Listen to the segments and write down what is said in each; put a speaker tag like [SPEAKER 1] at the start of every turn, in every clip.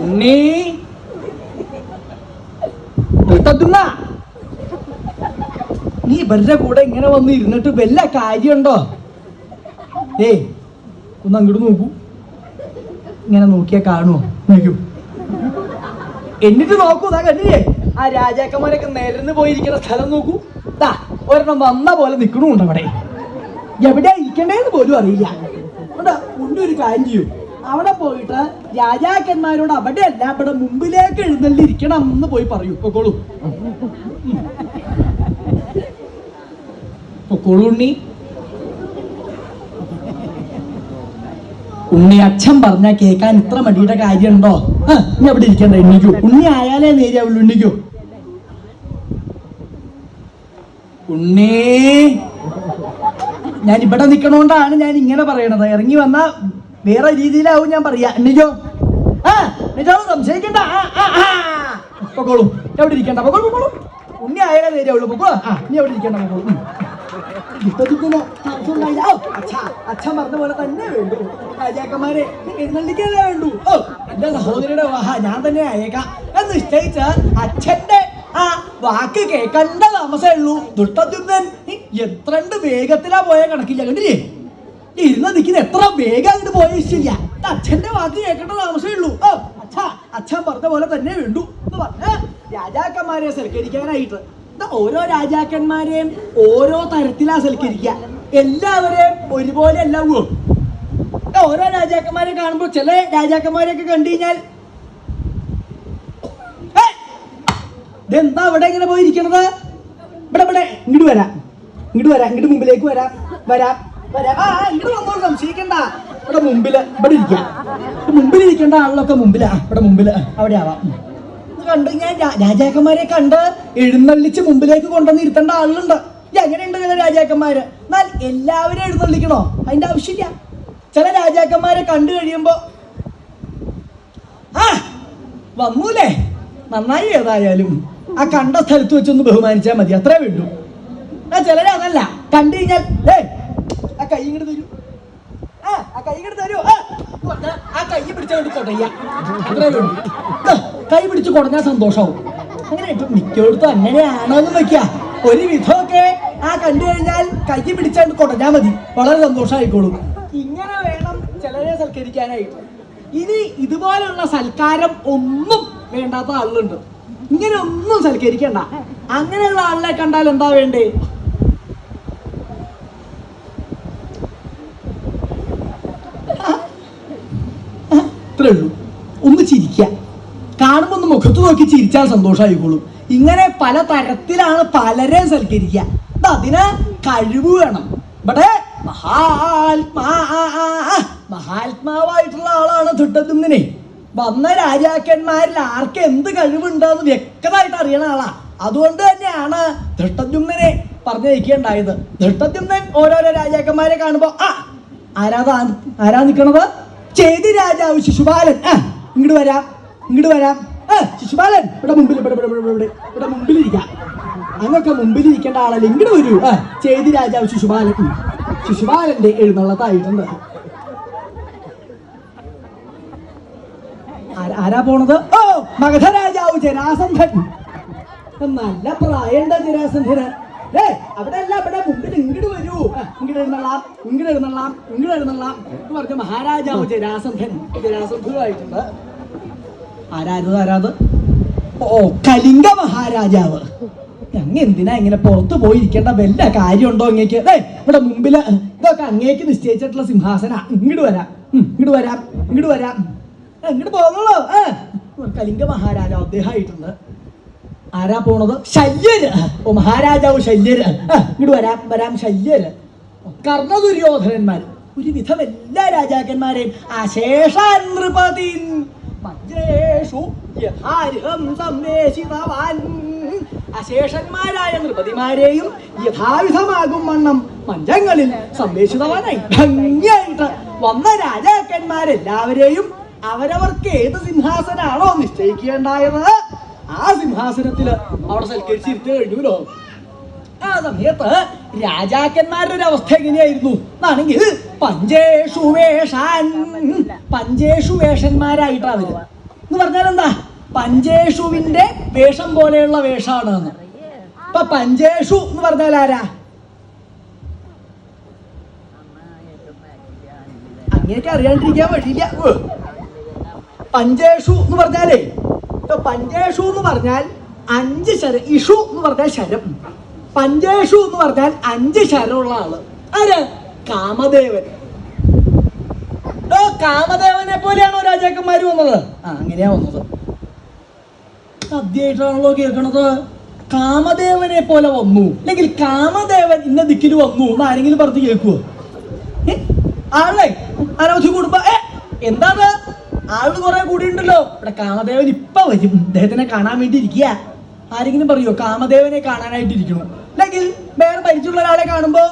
[SPEAKER 1] ഉണ്ണി ദുഷ്ടദ്യുമ്ന, നീ ഇവരുടെ കൂടെ ഇങ്ങനെ വന്ന് ഇരുന്നിട്ട് വല്ല കാര്യമുണ്ടോ? ഒന്ന് അങ്ങോട്ട് നോക്കൂ. ഇങ്ങനെ നോക്കിയാ കാണുമോ? നോക്കൂ. എന്നിട്ട് നോക്കൂ. താ കണ്ടില്ലേ ആ രാജാക്കന്മാരൊക്കെ നിരന്ന് പോയിരിക്കുന്ന സ്ഥലം നോക്കൂ. താ ഒരെണ്ണം വന്ന പോലെ നിൽക്കണുണ്ട് അവിടെ. എവിടെയാ ഇരിക്കണ്ടേന്ന് പോലും അറിയില്ല. അവിടെ ഒരു കാര്യം ചെയ്യൂ, അവിടെ പോയിട്ട് രാജാക്കന്മാരോട് അവിടെ അല്ല ഇവിടെ മുമ്പിലേക്ക് എഴുന്നള്ളിരിക്കണം എന്ന് പോയി പറയൂ. പൊക്കോളൂ പൊക്കോളൂ ഉണ്ണി. ഉണ്ണി അച്ഛൻ പറഞ്ഞാ കേൾക്കാൻ ഇത്ര മടിയുടെ കാര്യമുണ്ടോ? ഇനി അവിടെ ഇരിക്കണ്ട, എണ്ണിക്കൂ. ഉണ്ണി ആയാലേ നേരെയാവുള്ളൂ. എണ്ണിക്കൂ. ഉണ്ണി, ഞാൻ ഇവിടെ നിൽക്കണോണ്ടാണ് ഞാൻ ഇങ്ങനെ പറയണത്. ഇറങ്ങി വന്ന വേറെ രീതിയിലാവും ഞാൻ പറയാ. എണ്ണിക്കോ. എണ്ണിച്ചോ, സംശയിക്കണ്ട. പൊക്കോളൂ. എവിടെ ഇരിക്കണ്ട. പൊക്കോളൂ പൊക്കോളൂ. ഉണ്ണി ആയാലേ നേരെയാവുള്ളൂ. പൊക്കോളൂ. നീ എവിടെ ഇരിക്കണ്ട. പൊക്കോളൂ. അച്ഛൻ പറഞ്ഞ പോലെ തന്നെ വേണ്ടു. രാജാക്കന്മാരെ എഴുന്നള്ളിക്കല്ലേ വേണ്ടു. എന്റെ സഹോദരിയുടെ വിവാഹ ഞാൻ തന്നെ അയക്കാം എന്ന് നിശ്ചയിച്ച് അച്ഛന്റെ ആ വാക്ക് കേൾക്കണ്ട താമസമേ ഉള്ളൂ. ദുഷ്ടദ്യുമ്നൻ എത്രണ്ട് വേഗത്തിലാ പോയ കണക്കില്ല. കണ്ടില്ലേ ഇരുന്ന് നിൽക്കുന്ന എത്ര വേഗം അങ്ങോട്ട് പോയ ഇഷ്ടമില്ല. അച്ഛന്റെ വാക്ക് കേൾക്കേണ്ട താമസമേ ഉള്ളൂ. അച്ഛൻ പറഞ്ഞ പോലെ തന്നെ വേണ്ടു എന്ന് പറഞ്ഞ് രാജാക്കന്മാരെ സൽക്കരിക്കാനായിട്ട് ഓരോ രാജാക്കന്മാരെയും ഓരോ തരത്തിലാ സൽക്കരിക്കുക. എല്ലാവരെയും ഒരുപോലെ അല്ലാവോ? ഓരോ രാജാക്കന്മാരെ കാണുമ്പോൾ ചില രാജാക്കന്മാരെയൊക്കെ കണ്ടു കഴിഞ്ഞാൽ ഇതെന്താ അവിടെ ഇങ്ങനെ പോയിരിക്കണത്? ഇവിടെ ഇവിടെ ഇങ്ങോട്ട് വരാം, ഇങ്ങോട്ട് വരാം, ഇങ്ങോട്ട് മുമ്പിലേക്ക് വരാം, വരാം വരാം. ഇങ്ങോട്ട് വന്നോളൂ, സംശയിക്കണ്ട. ഇവിടെ മുമ്പില് ഇവിടെ ഇരിക്കാം. മുമ്പിലിരിക്കേണ്ട ആളിലൊക്കെ മുമ്പിലാ. ഇവിടെ മുമ്പില് അവിടെ ആവാം. കണ്ട് ഞാൻ രാജാക്കന്മാരെ കണ്ട് എഴുന്നള്ളിച്ച് മുമ്പിലേക്ക് കൊണ്ടുവന്ന് ഇരുത്തേണ്ട ആളുണ്ട്. എങ്ങനെയുണ്ട് ചില രാജാക്കന്മാര്? എന്നാൽ എല്ലാവരും എഴുന്നള്ളിക്കണോ? അതിന്റെ ആവശ്യമില്ല. ചില രാജാക്കന്മാരെ കണ്ടു കഴിയുമ്പോ വന്നൂലേ, നന്നായി. ഏതായാലും ആ കണ്ട സ്ഥലത്ത് വെച്ചൊന്ന് ബഹുമാനിച്ചാൽ മതി, അത്രേ വേണ്ടു. ചിലരതല്ല, കണ്ടു കഴിഞ്ഞാൽ ആ കൈ ഇങ്ങോട്ട് തരൂ, ആ കൈ ഇങ്ങോട്ട് തരൂ, ആ കൈ പിടിച്ചോണ്ട് കൊടയ്യ, അത്രേ വേണ്ടു. കൈ പിടിച്ച് കൊടഞ്ഞാൽ സന്തോഷമാവും. അങ്ങനെ ഇപ്പൊ മിക്കടുത്തും അങ്ങനെയാണോ എന്ന് വെക്കുക. ഒരു വിധമൊക്കെ ആ കണ്ടു കഴിഞ്ഞാൽ കൈ പിടിച്ചാണ്ട് കൊടഞ്ഞാൽ മതി, വളരെ സന്തോഷമായിക്കോളും. ഇങ്ങനെ വേണം ചിലരെ സൽക്കരിക്കാനായിട്ട്. ഇനി ഇതുപോലുള്ള സൽക്കാരം ഒന്നും വേണ്ടാത്ത ആളുകളുണ്ട്. ഇങ്ങനെ ഒന്നും സൽക്കരിക്കണ്ട. അങ്ങനെയുള്ള ആളിനെ കണ്ടാൽ എന്താ വേണ്ടേ? ഇത്രേ ഉള്ളൂ. ഒന്ന് ചിരിക്കുക. കാണുമ്പോ ഒന്ന് മുഖത്ത് നോക്കി ചിരിച്ചാൽ സന്തോഷമായിക്കോളും. ഇങ്ങനെ പല തരത്തിലാണ് പലരെയും സൽക്കരിക്കുക. അതിന് കഴിവ് വേണം. ഇവിടെ മഹാത്മാവായിട്ടുള്ള ആളാണ് ദുഷ്ടദ്യുമ്നനെ. വന്ന രാജാക്കന്മാരിൽ ആർക്ക് എന്ത് കഴിവുണ്ടെന്ന് വ്യക്തമായിട്ട് അറിയണ ആളാ. അതുകൊണ്ട് തന്നെയാണ് ദുഷ്ടദ്യുമ്നനെ പറഞ്ഞയക്കുകയുണ്ടായത്. ദുഷ്ടദ്യുമ്നൻ ഓരോരോ രാജാക്കന്മാരെ കാണുമ്പോ ആരാ നിൽക്കണത്? ചേതി രാജാവ് ശിശുപാലൻ. ഇങ്ങോട്ട് വരാം, ഇങ്ങോട്ട് വരാം. ശിശുപാലൻ ഇവിടെ മുമ്പിൽ, ഇവിടെ മുമ്പിലിരിക്കാം. അങ്ങൊക്കെ മുമ്പിലിരിക്കേണ്ട ആളല്ലേ, ഇങ്ങോട്ട് വരൂ. ചേതി രാജാവ് ശിശുപാലൻ. ശിശുപാലന്റെ എഴുന്നള്ളത്തായിട്ടുണ്ട്. ആരാ പോണത്? മഗധരാജാവ് ജരാസന്ധൻ. നല്ല പ്രായണ്ട ജരാസന്ധന്. അവിടെ അല്ല, ഇവിടെ മുമ്പിൽ ഇങ്ങോട്ട് വരൂ. ഇങ്ങോട്ട് എഴുന്നള്ളാം, ഇങ്ങോട്ട് എഴുന്നള്ളാം, ഇങ്ങോട്ട് എഴുന്നള്ളാം എന്ന് പറഞ്ഞ മഹാരാജാവ് ജരാസന്ധൻ. ജരാസന്ധുവായിട്ടുണ്ട്. ആരാത്? കലിംഗ മഹാരാജാവ്. അങ്ങ് എന്തിനാ ഇങ്ങനെ പുറത്തു പോയിരിക്കേണ്ട വല്ല കാര്യമുണ്ടോ? അങ്ങേക്ക് ഇവിടെ മുമ്പില് ഇതൊക്കെ അങ്ങേക്ക് നിശ്ചയിച്ചിട്ടുള്ള സിംഹാസന. ഇങ്ങോട്ട് വരാം, ഇങ്ങോട്ട് വരാം, ഇങ്ങോട്ട് വരാം, ഇങ്ങോട്ട് പോകുന്നുള്ളൂ. കലിംഗ മഹാരാജാവ് അദ്ദേഹമായിട്ടുണ്ട്. ആരാ പോണത്? ശല്യര്. മഹാരാജാവ് ശല്യര്. ഇങ്ങോട്ട് വരാം, വരാം. ശല്യര്. കർണദുര്യോധനന്മാര്. ഒരുവിധം എല്ലാ രാജാക്കന്മാരെയും അശേഷാൻ നൃപതിൻ മഞ്ജേഷു യഥാർഹം സംവേശിതവാൻ. അശേഷന്മാരായ നൃപതിമാരെയും യഥാവിധമാകും വണ്ണം മഞ്ചങ്ങളിൽ സംവേശിതവാനായി ഭംഗിയായിട്ട് വന്ന രാജാക്കന്മാരെല്ലാവരെയും അവരവർക്ക് ഏത് സിംഹാസനാണോ നിശ്ചയിക്കേണ്ടായത് ആ സിംഹാസനത്തില് അവിടെ സൽക്കരിച്ചിരുത്തി കഴിഞ്ഞുല്ലോ. ആ സമയത്ത് രാജാക്കന്മാരുടെ ഒരു അവസ്ഥ എങ്ങനെയായിരുന്നു എന്നാണെങ്കിൽ പഞ്ചേഷു വേഷന്മാരായിട്ടാണ് അവര്. എന്ന് പറഞ്ഞാൽ എന്താ? പഞ്ചേഷുവിന്റെ വേഷം പോലെയുള്ള വേഷമാണ് എന്ന്. ഇപ്പൊ പഞ്ചേഷു എന്ന് പറഞ്ഞാൽ ആരാ? അങ്ങനെയൊക്കെ അറിയാണ്ടിരിക്കാൻ വഴിയില്ല. പഞ്ചേഷു എന്ന് പറഞ്ഞാലേ, പഞ്ചേഷു എന്ന് പറഞ്ഞാൽ 5 ശരം. ഇഷു എന്ന് പറഞ്ഞാൽ ശരം. പഞ്ചേഷു എന്ന് പറഞ്ഞാൽ 5 ശരമുള്ള ആള്. ആര്? കാമദേവൻ. കാമദേവനെ പോലെയാണോ രാജാക്കന്മാര് വന്നത്? അങ്ങനെയാ വന്നത്. ആദ്യമായിട്ടാണല്ലോ കേൾക്കണത്. കാമദേവനെ പോലെ വന്നു, അല്ലെങ്കിൽ കാമദേവൻ ഇന്ന ദിക്കിൽ വന്നു എന്ന് ആരെങ്കിലും പറഞ്ഞ് കേൾക്കുവോ? ആളെ അനവധി കുടുംബ എന്താണ് ആള് കുറെ കൂടിയുണ്ടല്ലോ. ഇവിടെ കാമദേവൻ ഇപ്പൊ വരും, അദ്ദേഹത്തിനെ കാണാൻ വേണ്ടി ഇരിക്കുക. ആരെങ്കിലും പറയോ കാമദേവനെ കാണാനായിട്ട് ഇരിക്കണു? അല്ലെങ്കിൽ വേറെ പരിചയമുള്ള ഒരാളെ കാണുമ്പോ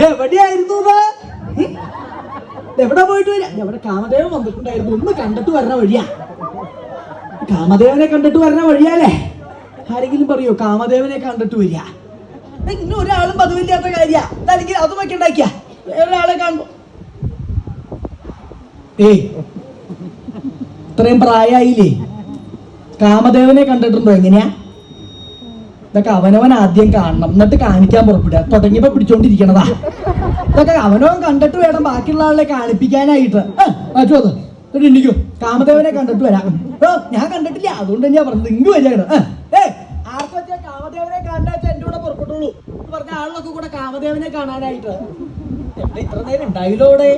[SPEAKER 1] എവിടെയായിരുന്നു, എവിടെ പോയിട്ട് വരിക? എവിടെ കാമദേവൻ വന്നിട്ടുണ്ടായിരുന്നു, ഒന്ന് കണ്ടിട്ട് വരണ വഴിയാ. കാമദേവനെ കണ്ടിട്ട് വരണ വഴിയാലേ. ആരെങ്കിലും പറയോ കാമദേവനെ കണ്ടിട്ട് വരിക? ഇന്ന ഒരാളും പതിവില്ലാത്ത കാര്യ. അല്ലെങ്കിൽ അത് വയ്ക്കണ്ടാക്കിയ ഒരാളെ കാണുമ്പോ ഇത്രയും പ്രായമായില്ലേ, കാമദേവനെ കണ്ടിട്ടുണ്ടോ? എങ്ങനെയാ? ഇതൊക്കെ അവനവൻ ആദ്യം കാണണം, എന്നിട്ട് കാണിക്കാൻ പുറപ്പെടുക. തുടങ്ങിയപ്പോ പിടിച്ചോണ്ടിരിക്കണതാ. ഇതൊക്കെ അവനവൻ കണ്ടിട്ട് വേണം ബാക്കിയുള്ള ആളെ കാണിപ്പിക്കാനായിട്ട്. മാറ്റോ അത് ഇണ്ടിക്കോ, കാമദേവനെ കണ്ടിട്ട് വരാം. ഞാൻ കണ്ടിട്ടില്ല, അതുകൊണ്ട് തന്നെയാ പറഞ്ഞത്. ഇങ്ങ് വരികയാണ്. ആർക്കൊക്കെ കാമദേവനെ കാണാൻ എന്റെ കൂടെ പുറപ്പെട്ടുള്ളൂ എന്ന് പറഞ്ഞ ആളിനൊക്കെ കൂടെ കാമദേവനെ കാണാനായിട്ട്. എവിടെ ഇത്ര നേരം ഉണ്ടായില്ലോ അവിടെ?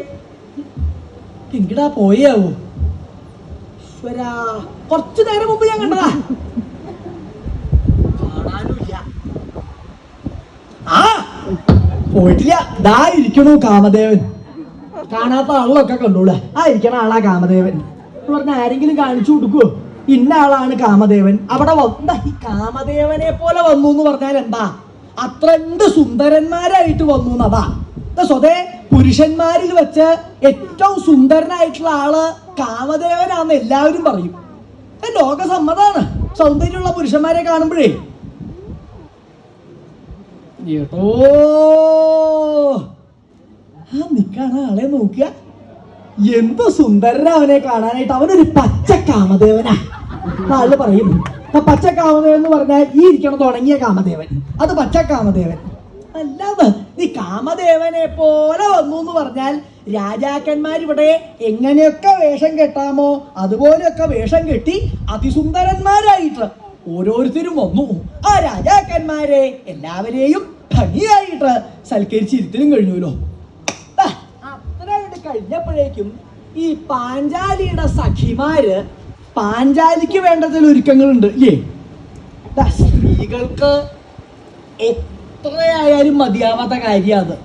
[SPEAKER 1] എങ്കിടാ പോയാവോ? കുറച്ചു നേരം മുമ്പ് ഞാൻ കണ്ടതാ, കാണാനുമില്ല. പോയിട്ടില്ല. ദാ ഇരിക്കണു കാമദേവൻ. കാണാത്ത ആളിലൊക്കെ കണ്ടോളൂ. ഇരിക്കണ ആളാ കാമദേവൻ എന്ന് പറഞ്ഞ ആരെങ്കിലും കാണിച്ചു കൊടുക്കുവോ? ഇന്ന ആളാണ് കാമദേവൻ. അവിടെ വന്ന ഈ കാമദേവനെ പോലെ വന്നു എന്ന് പറഞ്ഞാൽ എന്താ? അത്രണ്ട് സുന്ദരന്മാരായിട്ട് വന്നു എന്നതാ. സ്വതേ പുരുഷന്മാരിൽ വെച്ച് ഏറ്റവും സുന്ദരനായിട്ടുള്ള ആള് കാമദേവനാന്ന് എല്ലാവരും പറയും. ലോകസമ്മതാണ് സൗന്ദര്യമുള്ള പുരുഷന്മാരെ കാണുമ്പോഴേ. കേട്ടോ, നിക്കാണ് ആളെ നോക്കുക, എന്ത് സുന്ദരനാ അവനെ കാണാനായിട്ട്. അവനൊരു പച്ച കാമദേവനാ ആള് പറയും. പച്ച കാമദേവൻ എന്ന് പറഞ്ഞാൽ ഈ ഇരിക്കണം തുടങ്ങിയ കാമദേവൻ, അത് പച്ച കാമദേവൻ. അല്ലാതെ നീ കാമദേവനെ പോലെ വന്നു എന്ന് പറഞ്ഞാൽ രാജാക്കന്മാരിവിടെ എങ്ങനെയൊക്കെ വേഷം കെട്ടാമോ അതുപോലെയൊക്കെ വേഷം കെട്ടി അതിസുന്ദരന്മാരായിട്ട് ഓരോരുത്തരും വന്നു. ആ രാജാക്കന്മാരെ എല്ലാവരെയും ഭംഗിയായിട്ട് സൽക്കരിച്ചിരുത്തലും കഴിഞ്ഞുല്ലോ. അത്രയായിട്ട് കഴിഞ്ഞപ്പോഴേക്കും ഈ പാഞ്ചാലിയുടെ സഖിമാര്, പാഞ്ചാലിക്ക് വേണ്ടതിൽ ഒരുക്കങ്ങളുണ്ട് ഇല്ലേ? സ്ത്രീകൾക്ക് എത്രയായാലും മതിയാവാത്ത കാര്യം അത്.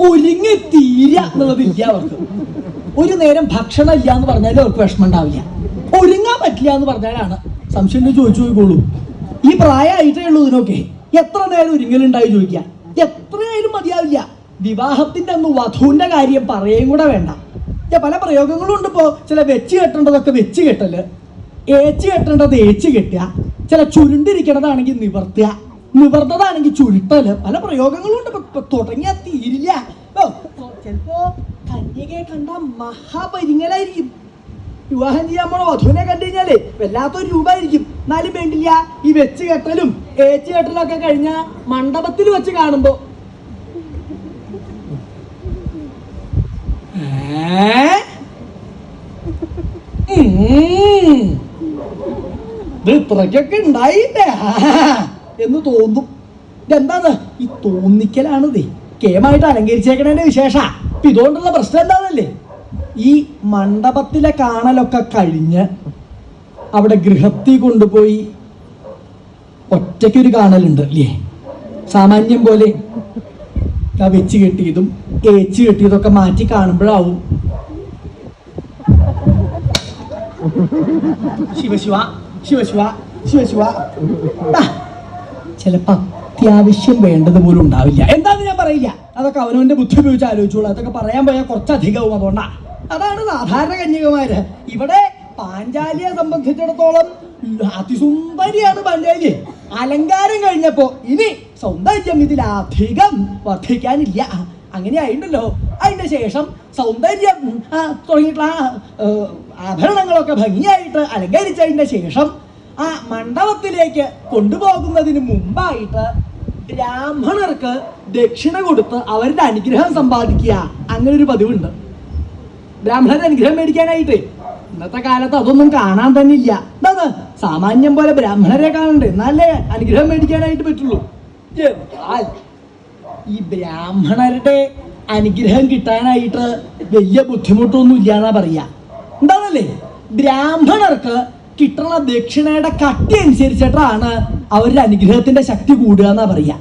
[SPEAKER 1] ഒരുങ്ങി തീര എന്നുള്ളതില്ല അവർക്ക്. ഒരു നേരം ഭക്ഷണം ഇല്ല എന്ന് പറഞ്ഞാലും അവർക്ക് വിഷമം ഉണ്ടാവില്ല. ഒരുങ്ങാൻ പറ്റില്ല എന്ന് പറഞ്ഞാലാണ് സംശയം ചോദിച്ചു നോക്കിക്കോളൂ. ഈ പ്രായമായിട്ടേ ഉള്ളൂ ഇതിനൊക്കെ. എത്ര നേരം ഒരുങ്ങലുണ്ടായി ചോദിക്കുക, എത്രയായാലും മതിയാവില്ല. വിവാഹത്തിന്റെ അന്ന് വധുവിന്റെ കാര്യം പറയുകയും കൂടെ വേണ്ട. പല പ്രയോഗങ്ങളും ഉണ്ട്. ഇപ്പോ ചില വെച്ച് കെട്ടേണ്ടതൊക്കെ വെച്ച് കെട്ടല്, ഏച്ച് കെട്ടേണ്ടത് ഏച്ച് കെട്ടുക, ചില ചുരുണ്ടിരിക്കണതാണെങ്കിൽ നിവർത്തുക, നിവർത്തതാണെങ്കിൽ ചുരുട്ടല്. പല പ്രയോഗങ്ങളും ഉണ്ട്. തുടങ്ങിയാൽ തീരില്ല. ചിലപ്പോ കന്യകയെ കണ്ട മഹാപരിങ്ങലായിരിക്കും. വിവാഹം ചെയ്യാൻ പോണ വധുവിനെ കണ്ടു കഴിഞ്ഞാലേ വല്ലാത്തൊരു രൂപമായിരിക്കും. എന്നാലും വേണ്ടില്ല, ഈ വെച്ച് കെട്ടലും ഏച്ച് കെട്ടലും ഒക്കെ കഴിഞ്ഞ മണ്ഡപത്തിൽ വെച്ച് കാണുമ്പോ ഇത് ഇത്രയ്ക്കൊക്കെ ഉണ്ടായില്ലേ എന്ന് തോന്നും. ഇതെന്താണ്? ഈ തോന്നിക്കലാണിതേ. കേമായിട്ട് അലങ്കരിച്ചേക്കണേന്റെ വിശേഷ. ഇതുകൊണ്ടുള്ള പ്രശ്നം എന്താണല്ലേ, ഈ മണ്ഡപത്തിലെ കാണലൊക്കെ കഴിഞ്ഞ് അവിടെ ഗൃഹത്തിൽ കൊണ്ടുപോയി ഒറ്റയ്ക്കൊരു കാണലുണ്ട് അല്ലേ? സാമാന്യം പോലെ വെച്ച് കെട്ടിയതും ഏച്ച് കെട്ടിയതൊക്കെ മാറ്റി കാണുമ്പോഴാവും ശിവശിവ ശിവശിവ ശിവശിവ. ചിലപ്പോ അത്യാവശ്യം വേണ്ടത് പോലും ഉണ്ടാവില്ല. എന്താന്ന് ഞാൻ പറയില്ല, അതൊക്കെ അവനവന്റെ ബുദ്ധി ഉപയോഗിച്ച് ആലോചിച്ചോളൂ. അതൊക്കെ പറയാൻ പോയാൽ കുറച്ചധികവും. അതുകൊണ്ടാ അതാണ് സാധാരണ കന്യകമാര്. ഇവിടെ പാഞ്ചാലിയെ സംബന്ധിച്ചിടത്തോളം അതിസുന്ദരിയാണ് പാഞ്ചാലി. അലങ്കാരം കഴിഞ്ഞപ്പോ ഇനി സൗന്ദര്യം ഇതിലധികം വർദ്ധിക്കാനില്ല. അങ്ങനെ ആയിണ്ടല്ലോ. അതിന്റെ ശേഷം സൗന്ദര്യം തുടങ്ങിയിട്ടുള്ള ആഭരണങ്ങളൊക്കെ ഭംഗിയായിട്ട് അലങ്കരിച്ചതിന്റെ ശേഷം ആ മണ്ഡപത്തിലേക്ക് കൊണ്ടുപോകുന്നതിന് മുമ്പായിട്ട് ബ്രാഹ്മണർക്ക് ദക്ഷിണ കൊടുത്ത് അവരുടെ അനുഗ്രഹം സമ്പാദിക്കുക, അങ്ങനെ ഒരു പതിവുണ്ട്. ബ്രാഹ്മണരുടെ അനുഗ്രഹം മേടിക്കാനായിട്ട് ഇന്നത്തെ കാലത്ത് അതൊന്നും കാണാൻ തന്നെ ഇല്ല. എന്താണ് സാമാന്യം പോലെ ബ്രാഹ്മണരെ കാണണ്ടേ, എന്നാലേ അനുഗ്രഹം മേടിക്കാനായിട്ട് പറ്റുള്ളൂ. എന്നാൽ ഈ ബ്രാഹ്മണരുടെ അനുഗ്രഹം കിട്ടാനായിട്ട് വലിയ ബുദ്ധിമുട്ടൊന്നും ഇല്ല എന്നാ പറയാ. എന്താണല്ലേ, ബ്രാഹ്മണർക്ക് കിട്ടുന്ന ദക്ഷിണയുടെ കട്ടി അനുസരിച്ചിട്ടാണ് അവരുടെ അനുഗ്രഹത്തിന്റെ ശക്തി കൂടുക എന്നാ പറയാ.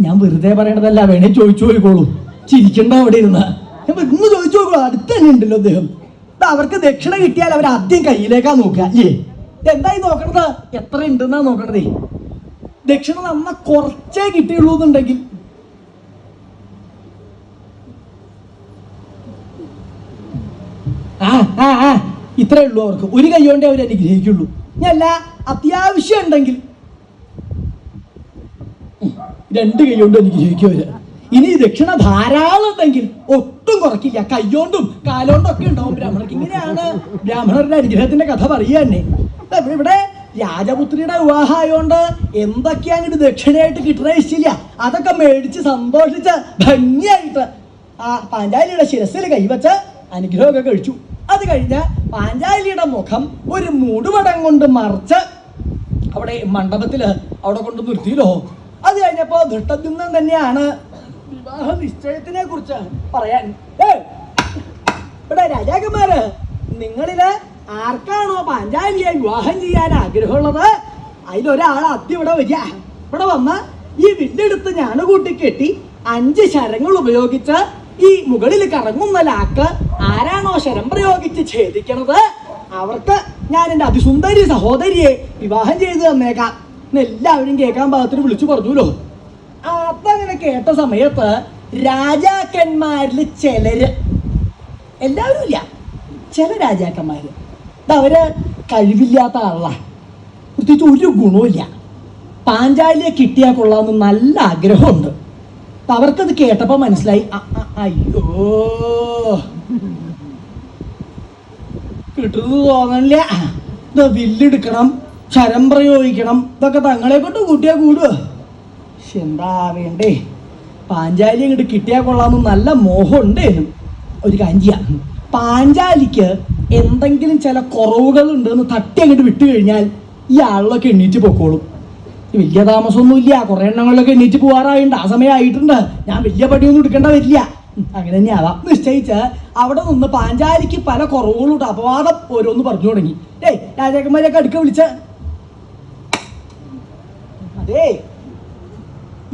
[SPEAKER 1] ഞാൻ വെറുതെ പറയണതല്ല, വേണേ ചോദിച്ചു പോയിക്കോളൂ, ചിരിക്കണ്ട അവിടെ ഇരുന്ന്. ഇന്ന് ചോദിച്ചു നോക്കൂ, അടുത്ത് തന്നെ ഉണ്ടല്ലോ അദ്ദേഹം. അവർക്ക് ദക്ഷിണ കിട്ടിയാൽ അവർ ആദ്യം കയ്യിലേക്കാ നോക്കുക. എന്തായി നോക്കണത്, എത്ര ഉണ്ടെന്നാ നോക്കണതേ. ദക്ഷിണ നന്ന കുറച്ചേ കിട്ടിയുള്ളൂ എന്നുണ്ടെങ്കിൽ ഇത്രേ ഉള്ളൂ, അവർക്ക് ഒരു കൈ കൊണ്ടേ അവർ അനുഗ്രഹിക്കുള്ളൂ. അല്ല അത്യാവശ്യം ഉണ്ടെങ്കിൽ 2 കൈ കൊണ്ട് അനുഗ്രഹിക്കും അവര്. ഇനി ദക്ഷിണ ധാരാളം ഉണ്ടെങ്കിൽ ഒട്ടും കുറയ്ക്കില്ല, കൈകൊണ്ടും കാലോണ്ടും ഒക്കെ ഉണ്ടാവും ബ്രാഹ്മണർക്ക്. ഇങ്ങനെയാണ് ബ്രാഹ്മണരുടെ അനുഗ്രഹത്തിന്റെ കഥ പറയുക തന്നെ. ഇവിടെ രാജപുത്രിയുടെ വിവാഹമായോണ്ട് എന്തൊക്കെയാ അങ്ങോട്ട് ദക്ഷിണയായിട്ട് കിട്ടണ ഇഷ്ടമില്ല, അതൊക്കെ മേടിച്ച് സന്തോഷിച്ച് ഭംഗിയായിട്ട് ആ പാഞ്ചാലിയുടെ ശിരസിൽ കൈവച്ച് അനുഗ്രഹമൊക്കെ കഴിച്ചു. അത് കഴിഞ്ഞ് പാഞ്ചാലിയുടെ മുഖം ഒരു മൂടുപടം കൊണ്ട് മറിച്ച് അവിടെ മണ്ഡപത്തില് അവിടെ കൊണ്ട് നിർത്തിയല്ലോ. അത് കഴിഞ്ഞപ്പോ ധൃഷ്ടദ്യുമ്നൻ തന്നെയാണ് വിവാഹ നിശ്ചയത്തിനെ കുറിച്ച് പറയാൻ. ഇവിടെ രാജാക്കന്മാര്, നിങ്ങളില് ആർക്കാണോ പാഞ്ചാലിയെ വിവാഹം ചെയ്യാൻ ആഗ്രഹമുള്ളത് അതിലൊരാൾ ആദ്യം ഇവിടെ വരിക. ഇവിടെ വന്ന് ഈ വില്ലെടുത്ത് ഞാനുകൂട്ടി കെട്ടി 5 ശരങ്ങൾ ഉപയോഗിച്ച് ഈ മുകളിൽ കറങ്ങുന്ന ലാക്ക് ആരാണോ ശരം പ്രയോഗിച്ച് ഛേദിക്കണത് അവർക്ക് ഞാൻ എൻ്റെ അതിസുന്ദരി സഹോദരിയെ വിവാഹം ചെയ്ത് തന്നേക്കാം എന്ന് എല്ലാവരും കേൾക്കാൻ പാകത്തിന് വിളിച്ചു പറഞ്ഞുല്ലോ. അതങ്ങനെ കേട്ട സമയത്ത് രാജാക്കന്മാരിൽ ചിലര്, എല്ലാവരും ഇല്ല, ചില രാജാക്കന്മാര് അവര് കഴിവില്ലാത്ത ആളാ, പ്രത്യേകിച്ച് ഒരു ഗുണവുമില്ല. പാഞ്ചാലിയെ കിട്ടിയാൽ കൊള്ളാമെന്ന് നല്ല ആഗ്രഹമുണ്ട്. അവർക്കത് കേട്ടപ്പോ മനസ്സിലായി, അയ്യോ കിട്ടുന്നത് തോന്നണില്ല, വില്ലെടുക്കണം, ശരം പ്രയോഗിക്കണം, ഇതൊക്കെ തങ്ങളെ കൊണ്ട് കൂട്ടിയാൽ കൂടുക. എന്താ വേണ്ടേ, പാഞ്ചാലി അങ്ങോട്ട് കിട്ടിയാൽ കൊള്ളാമെന്ന് നല്ല മോഹം ഉണ്ടേനും. ഒരു കാര്യം ചെയ്യാം, പാഞ്ചാലിക്ക് എന്തെങ്കിലും ചില കുറവുകൾ ഉണ്ടെന്ന് തട്ടി അങ്ങോട്ട് വിട്ടു കഴിഞ്ഞാൽ ഈ ആളിലൊക്കെ എണ്ണീറ്റ് പൊക്കോളും. വലിയ താമസമൊന്നുമില്ല, കുറെ എണ്ണങ്ങളിലൊക്കെ എണ്ണീറ്റ് പോകാറായിട്ടുണ്ട്, ആ സമയമായിട്ടുണ്ട്. ഞാൻ വലിയ പടിയൊന്നും എടുക്കേണ്ട വരില്ല. അങ്ങനെ തന്നെ ആവാം നിശ്ചയിച്ച് അവിടെ നിന്ന് പാഞ്ചാലിക്ക് പല കുറവുകളുണ്ട്, അപവാദം ഓരോന്ന് പറഞ്ഞു തുടങ്ങി. രാജാക്കന്മാരെയൊക്കെ അടുക്ക വിളിച്ച്, അതേ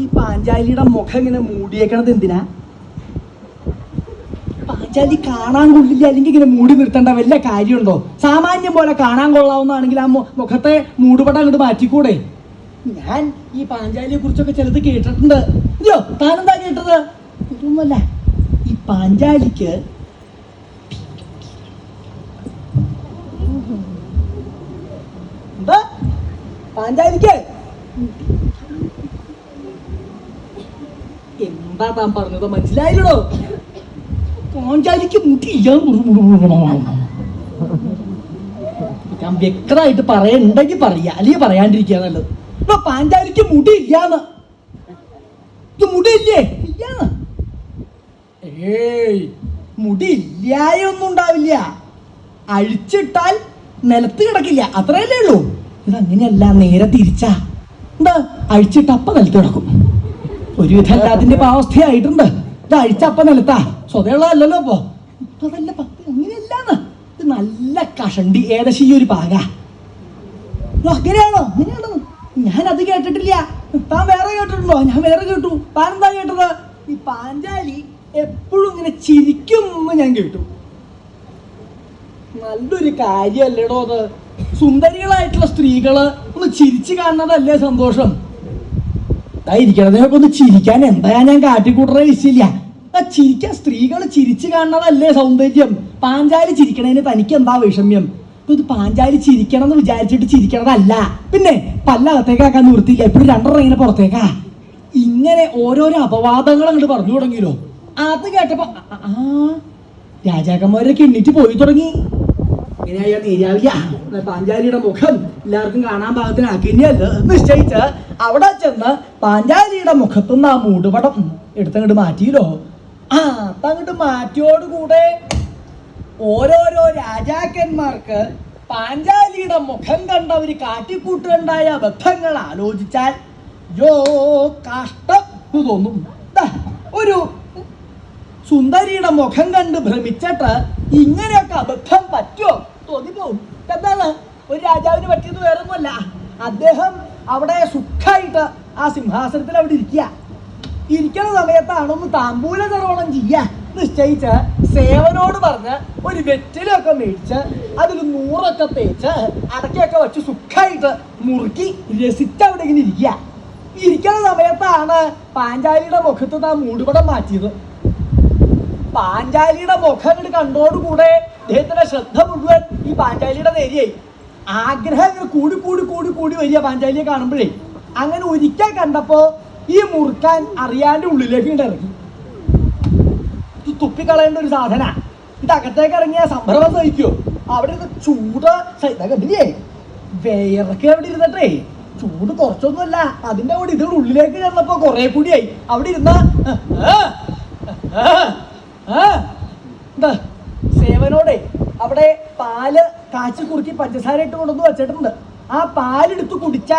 [SPEAKER 1] ഈ പാഞ്ചാലിയുടെ മുഖം ഇങ്ങനെ മൂടിയേക്കണത് എന്തിനാ? പാഞ്ചാലി കാണാൻ കൊള്ളില്ല, അല്ലെങ്കിൽ ഇങ്ങനെ മൂടി നിർത്തേണ്ട വല്ല കാര്യമുണ്ടോ? സാമാന്യം പോലെ കാണാൻ കൊള്ളാവുന്നതാണെങ്കിൽ ആ മുഖത്തെ മൂടുപടം അങ്ങോട്ട് മാറ്റിക്കൂടെ? ഞാൻ ഈ പാഞ്ചാലിയെ കുറിച്ചൊക്കെ ചിലത് കേട്ടിട്ടുണ്ട്. അയ്യോ, താനെന്താ കേട്ടത്? ഇതൊന്നുമല്ല, ഈ പാഞ്ചാലിക്ക് എന്താ, പാഞ്ചാലിക്ക് എന്താ താൻ പറഞ്ഞത് മനസ്സിലായില്ലടോ? പാഞ്ചാലിക്ക് മുട്ടിയില്ല. ഞാൻ വ്യക്തമായിട്ട് പറയണ്ടെങ്കിൽ പറയാ, അല്ലെങ്കിൽ പറയാണ്ടിരിക്കുക നല്ലത്. ഇപ്പൊ പാഞ്ചാലിക്ക് മുടിയില്ലാന്ന്, ഇത് മുടിയില്ലേ? ഇല്ലാന്ന്. മുടിയില്ലായൊന്നും ഉണ്ടാവില്ല, അഴിച്ചിട്ടാൽ നിലത്ത് കിടക്കില്ല, അത്രയല്ലേ ഉള്ളൂ. ഇതങ്ങനെയല്ല, നേരെ തിരിച്ചാ. എന്താ, അഴിച്ചിട്ടപ്പ നിലത്ത് കിടക്കും. ഒരുവിധം എല്ലാത്തിന്റെ അവസ്ഥയായിട്ടുണ്ട്. ഇത് അഴിച്ചപ്പ നിലത്താ, സ്വതയുള്ളതല്ലോ. അപ്പൊ അതല്ല, അങ്ങനെയല്ലാന്ന്. ഇത് നല്ല കഷണ്ടി, ഏകദേശം ഈ ഒരു പാക. അങ്ങനെയാണോ? അങ്ങനെയാണോ? ഞാനത് കേട്ടിട്ടില്ല. താൻ വേറെ കേട്ടിട്ടുണ്ടോ? ഞാൻ വേറെ കേട്ടു. താൻ എന്താ കേട്ടത്? ഈ പാഞ്ചാലി എപ്പോഴും ഇങ്ങനെ ചിരിക്കും എന്ന് ഞാൻ കേട്ടു. നല്ലൊരു കാര്യല്ലേടോ അത്? സുന്ദരികളായിട്ടുള്ള സ്ത്രീകള് ഒന്ന് ചിരിച്ചു കാണുന്നതല്ലേ സന്തോഷം? ഇരിക്കണതിനൊക്കെ ഒന്ന് ചിരിക്കാൻ എന്താ ഞാൻ കാട്ടിക്കൂട്ടറ ഇഷ്ടമില്ല. ചിരിക്കാൻ, സ്ത്രീകൾ ചിരിച്ചു കാണുന്നതല്ലേ സൗന്ദര്യം? പാഞ്ചാലി ചിരിക്കണതിന് തനിക്ക് എന്താ വൈഷമ്യം? ഇത് പാഞ്ചാലി ചിരിക്കണം എന്ന് വിചാരിച്ചിട്ട് ചിരിക്കണതല്ല. പിന്നെ പല്ലകത്തേക്കാക്കാൻ നിവൃത്തിയില്ല, എപ്പോഴും 2 ഇങ്ങനെ പുറത്തേക്കാ. ഇങ്ങനെ ഓരോരോ അപവാദങ്ങൾ അങ്ങോട്ട് പറഞ്ഞു തുടങ്ങിയല്ലോ. അത് കേട്ടപ്പോ രാജാക്കന്മാരൊക്കെ എണ്ണിട്ട് പോയി തുടങ്ങി. ഇങ്ങനെയാ നീരാവിയ പാഞ്ചാലിയുടെ മുഖം എല്ലാവർക്കും കാണാൻ പാകത്തിനാക്കിയല്ല നിശ്ചയിച്ച് അവിടെ ചെന്ന് പാഞ്ചാലിയുടെ മുഖത്തുനിന്ന് ആ മൂടുപടം എടുത്തങ്ങോട്ട് മാറ്റിയല്ലോ. അതങ്ങോട്ട് മാറ്റിയോടുകൂടെ ഓരോരോ രാജാക്കന്മാർക്ക് പാഞ്ചാലിയുടെ മുഖം കണ്ടവര് കാട്ടിക്കൂട്ടുണ്ടായ അബദ്ധങ്ങൾ ആലോചിച്ചാൽ യോ കഷ്ടം തോന്നും. ഒരു സുന്ദരിയുടെ മുഖം കണ്ട് ഭ്രമിച്ചിട്ട് ഇങ്ങനെയൊക്കെ അബദ്ധം പറ്റുമോ തോന്നിപ്പോവും. എന്താണ് ഒരു രാജാവിന് പറ്റിയത് വേറൊന്നുമല്ല, അദ്ദേഹം അവിടെ സുഖമായിട്ട് ആ സിംഹാസനത്തിൽ അവിടെ ഇരിക്കണ സമയത്താണൊന്ന് താമ്പൂല നിർവ്വഹണം ചെയ്യാ നിശ്ചയിച്ച് സേവനോട് പറഞ്ഞ് ഒരു വെറ്റിലൊക്കെ മേടിച്ച് അതിൽ 100 തേച്ച് അടക്കൊക്കെ വെച്ച് സുഖമായിട്ട് മുറുക്കി രസിച്ച് അവിടെ ഇങ്ങനെ ഇരിക്കണ സമയത്താണ് പാഞ്ചാലിയുടെ മുഖത്ത് ആ മൂടുപടം മാറ്റിയത്. പാഞ്ചാലിയുടെ മുഖം ഇങ്ങോട്ട് കണ്ടോടുകൂടെ അദ്ദേഹത്തിന്റെ ശ്രദ്ധ മുഴുവൻ ഈ പാഞ്ചാലിയുടെ നേരെയായി. ആഗ്രഹം ഇങ്ങനെ കൂടി കൂടി കൂടി കൂടി വരിക പാഞ്ചാലിയെ കാണുമ്പോഴേ. അങ്ങനെ ഒരിക്കൽ കണ്ടപ്പോ ഈ മുറുക്കാൻ അറിയാണ്ട് ഉള്ളിലേക്ക് ഇങ്ങോട്ട് ഇറങ്ങി. ഇത് തുപ്പിക്കളയേണ്ട ഒരു സാധന. ഇത് അകത്തേക്ക് ഇറങ്ങിയ സംഭ്രമം സഹിക്കോ? അവിടെ ഇരുന്ന് ചൂട് കണ്ടില്ലേ, വേറൊക്കെ അവിടെ ഇരുന്നിട്ടേ ചൂട് കുറച്ചൊന്നുമല്ല. അതിന്റെ കൂടെ ഇത് ഉള്ളിലേക്ക് ചെന്നപ്പോ കുറെ കൂടിയായി. അവിടെ ഇരുന്ന എന്താ സേവനോടെ അവിടെ പാല് കാച്ചി കുറുക്കി പഞ്ചസാര ഇട്ട് കൊണ്ടൊന്ന് വെച്ചിട്ടുണ്ട്. ആ പാലെടുത്ത് കുടിച്ചാൽ